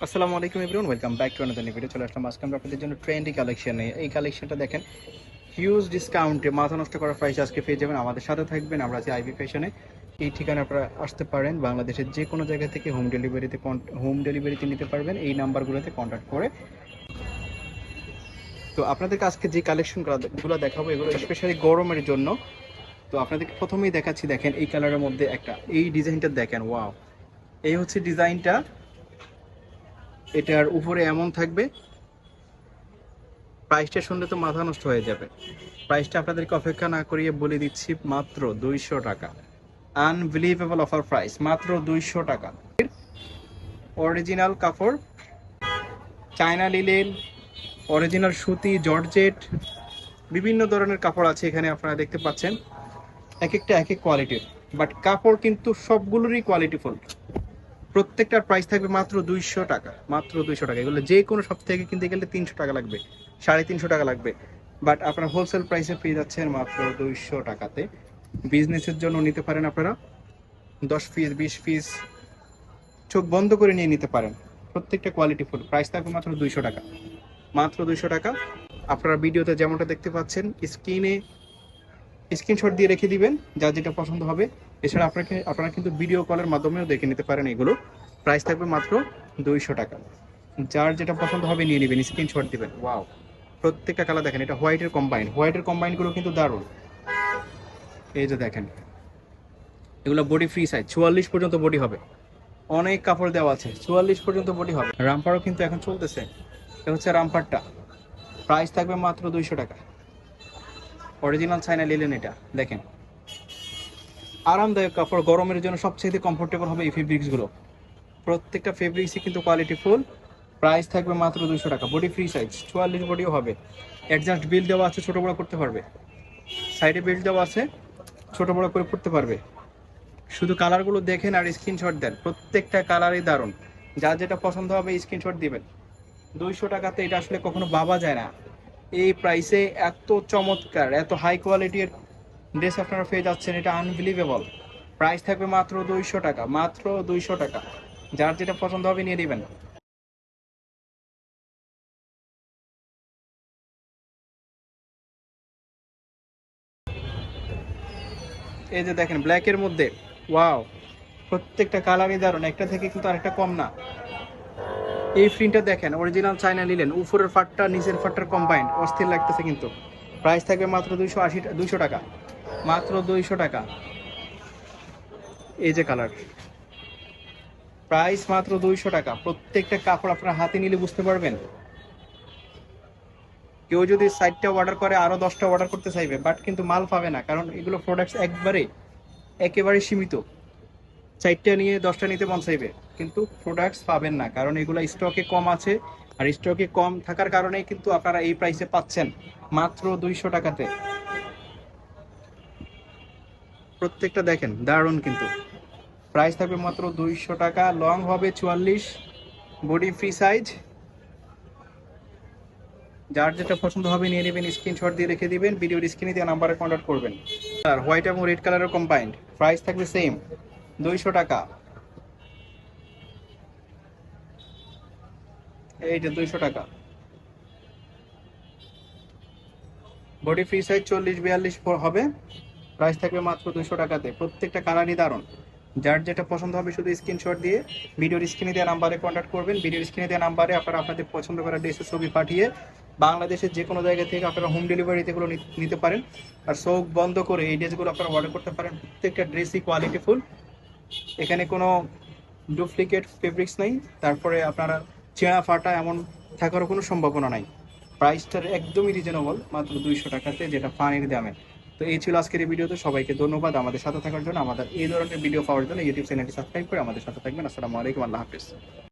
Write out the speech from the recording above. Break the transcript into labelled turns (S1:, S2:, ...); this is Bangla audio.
S1: আসসালামু আলাইকুম everyone, welcome back to another new video. চলে আসলাম আজকে আমরা আপনাদের জন্য ট্রেন্ডি কালেকশন নিয়ে। এই কালেকশনটা দেখেন, হিউজ ডিসকাউন্টে মাথা নষ্ট করার প্রাইস আজকে পেয়ে যাবেন। আমাদের সাথে থাকবেন, আমরা আছি আইভি ফ্যাশনে। এই ঠিকানা আপনারা আসতে পারেন, বাংলাদেশের যে কোনো জায়গা থেকে হোম ডেলিভারিতে নিতে পারবেন এই নাম্বারগুলোতে কন্ট্যাক্ট করে। তো আপনাদেরকে আজকে যে কালেকশনগুলো দেখাবো এগুলো স্পেশালি গরমের জন্য। তো আপনাদেরকে প্রথমেই দেখাচ্ছি, দেখেন এই কালারের মধ্যে এই ডিজাইনটা দেখেন, ওয়াও! এই হচ্ছে ডিজাইনটা। এটার উপরে এমন থাকবে, প্রাইসটা শুনলে তো মাথা নষ্ট হয়ে যাবে। প্রাইসটা আপনাদেরকে অপেক্ষা না করিয়ে বলে দিচ্ছি, মাত্র 200 টাকা। আনবিলিভেবল অফার প্রাইস, মাত্র 200 টাকা। অরিজিনাল কাপড়, চায়না লিলেন, অরিজিনাল সুতি, জর্জেট, বিভিন্ন ধরনের কাপড় আছে এখানে। আপনারা দেখতে পাচ্ছেন এক একটা এক এক কোয়ালিটির, বাট কাপড় কিন্তু সবগুলোরই কোয়ালিটিফুল। প্রত্যেকটার প্রাইস থাকবে মাত্র 200 টাকা, মাত্র 200 টাকা। এগুলো যে কোনো সব থেকে কিনতে গেলে 300 টাকা লাগবে, 350 টাকা লাগবে, বাট আপনারা হোলসেল প্রাইসে পেয়ে যাচ্ছেন মাত্র 200 টাকাতে। বিজনেসের জন্য নিতে পারেন আপনারা, 10 পিস 20 পিস চোখ বন্ধ করে নিয়ে নিতে পারেন। প্রত্যেকটা কোয়ালিটি ফুল, প্রাইস থাকবে মাত্র 200 টাকা, মাত্র 200 টাকা। আপনারা ভিডিওতে যেমনটা দেখতে পাচ্ছেন, স্ক্রিনশট দিয়ে রেখে দিবেন যার যেটা পছন্দ হবে। এছাড়া আপনারা কিন্তু ভিডিও কলের মাধ্যমেও দেখে নিতে পারেন এগুলো। প্রাইস থাকবে মাত্র 200 টাকা। যার যেটা পছন্দ হবে নিয়ে নেবেন, স্ক্রিনশট দিবেন। ওয়াও! প্রত্যেকটা কালার দেখেন, এটা হোয়াইটের কম্বাইনগুলো কিন্তু দারুণ। এই যে দেখেন, এগুলো বডি ফ্রি সাইজ, 44 পর্যন্ত বডি হবে। অনেক কাপড় দেওয়া আছে, 44 পর্যন্ত বডি হবে। রামপারও কিন্তু এখন চলতেছে, এটা হচ্ছে রামপারটা। প্রাইস থাকবে মাত্র 200 টাকা। অরিজিনাল চায়না লিলেন, এটা দেখেন আরামদায়ক কাপড়। গরমের জন্য সবচেয়ে কমফোর্টেবল হবে এই ফেব্রিক্সগুলো। প্রত্যেকটা ফেব্রিক্সই কিন্তু কোয়ালিটি ফুল। প্রাইস থাকবে মাত্র 200 টাকা। বডি ফ্রি সাইজ, 44 বডিও হবে। অ্যাডজাস্ট বিল দেওয়া আছে, ছোটো বড়ো করতে পারবে। সাইডে বেল্ট দেওয়া আছে, ছোটো বড়ো করে পড়তে পারবে। শুধু কালারগুলো দেখেন আর স্ক্রিনশট দেন, প্রত্যেকটা কালারই দারুণ। যার যেটা পছন্দ হবে স্ক্রিনশট দিবেন। 200 টাকাতে এটা আসলে কখনো ভাবা যায় না। এই প্রাইসে এত চমৎকার, এত হাই কোয়ালিটির ড্রেস আপনারা পেয়ে যাচ্ছেন, এটা আনবিলিভেবল। প্রাইস থাকবে মাত্র 200 টাকা, মাত্র 200 টাকা। যার যেটা পছন্দ হবে নিয়ে নেবেন। এই যে দেখেন ব্ল্যাকের মধ্যে, ওয়াও! প্রত্যেকটা কালারই দারুণ, একটা থেকে কিন্তু আরেকটা কম না। এই প্রিন্টটা দেখেন, অরিজিনাল চায়না নিলেন, উপরের ফাটটা নিচের ফাটটার কম্বাইন্ড, অস্থির লাগতেছে কিন্তু। প্রাইস থাকবে মাত্র 200 টাকা, মাত্র 200 টাকা। এই যে কালার, প্রাইস মাত্র 200 টাকা। প্রত্যেকটা কাপড় আপনার হাতে নিলে বুঝতে পারবেন। কেউ যদি 60টা অর্ডার করে আরো 10টা অর্ডার করতে চাইবে, বাট কিন্তু মাল পাবে না, কারণ এগুলো প্রোডাক্টস একেবারে সীমিত। 4টা নিয়ে 10টা নিতে মন চাইবে, কিন্তু প্রোডাক্টস পাবেন না, কারণ এগুলো স্টকে কম আছে। আর স্টকে কম থাকার কারণেই কিন্তু আপনারা এই প্রাইসে পাচ্ছেন, মাত্র 200 টাকাতে। প্রত্যেকটা দেখেন দারুণ কিন্তু। প্রাইস থাকবে মাত্র 200 টাকা। লং হবে 44, বডি ফ্রি সাইজ। যার যেটা পছন্দ হবে নিয়ে নেবেন, স্ক্রিনশট দিয়ে রেখে দিবেন, ভিডিওর স্ক্রিনে দেওয়া নাম্বারে কন্ট্যাক্ট করবেন। আর হোয়াইট এবং রেড কালারের কম্বাইন্ড, প্রাইস থাকবে সেম, 200 টাকা। এইটা 200 টাকা। বডি ফ্রি সাইজ 40-42 হবে। প্রাইস থাকবে মাত্র 200 টাকাতে। প্রত্যেকটা কালারই দারুণ। যার যেটা পছন্দ হবে শুধু স্ক্রিনশট দিয়ে ভিডিওর স্ক্রিনে দেওয়া নাম্বারে কন্ট্যাক্ট করবেন। ভিডিওর স্ক্রিনে দেওয়া নাম্বারে আপনারা আপনাদের পছন্দ করা ড্রেসের ছবি পাঠিয়ে বাংলাদেশের যে কোনো জায়গা থেকে আপনারা হোম ডেলিভারিতে এগুলো নিতে পারেন। আর চোখ বন্ধ করে এই ড্রেসগুলো আপনারা অর্ডার করতে পারেন। প্রত্যেকটা ড্রেসই কোয়ালিটিফুল, এখানে কোনো ডুপ্লিকেট ফেব্রিক্স নেই। তারপরে আপনারা ছেঁড়া ফাটা এমন থাকারও কোনো সম্ভাবনা নাই। প্রাইসটার একদমই রিজনেবল, মাত্র 200 টাকাতে, যেটা পানির দামে। তো এই ছিল আজকের এই ভিডিওতে। সবাইকে ধন্যবাদ আমাদের সাথে থাকার জন্য। আমাদের এই ধরনের ভিডিও পাওয়ার জন্য ইউটিউব চ্যানেলটি সাবস্ক্রাইব করে আমাদের সাথে থাকবেন। আসসালামু আলাইকুম, আল্লাহ হাফিজ।